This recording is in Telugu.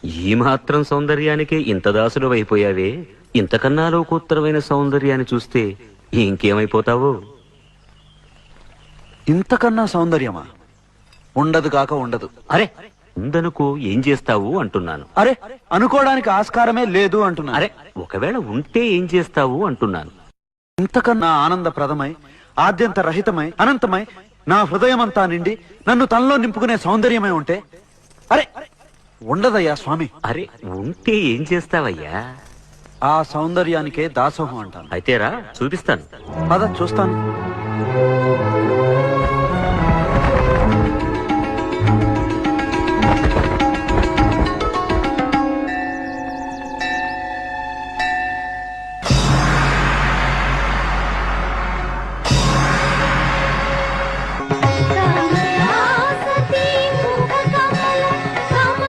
ఈ మాత్రం సౌందర్యానికే ఇంత దాసుడు అయిపోయావే, ఇంతకన్నా లోకోత్తరమైన సౌందర్యాన్ని చూస్తే ఇంకేమైపోతావో. ఇంతకన్నా సౌందర్యమా? ఉండదు కాక ఉండదు. అరే ఉందనుకో ఏం చేస్తావు అంటున్నాను. అరే అనుకోవడానికి ఆస్కారమే లేదు అంటున్నా. అరే ఒకవేళ ఉంటే ఏం చేస్తావు అంటున్నాను. ఇంతకన్నా ఆనందప్రదమై, ఆద్యంత రహితమై, అనంతమై, నా హృదయమంతా నిండి నన్ను తనలో నింపుకునే సౌందర్యమై ఉంటే అరే ఉండదయ్యా స్వామి. అరే ఉంటే ఏం చేస్తావయ్యా? ఆ సౌందర్యానికే దాసోహం అంటాను. అయితేరా చూపిస్తాను. పద చూస్తాను.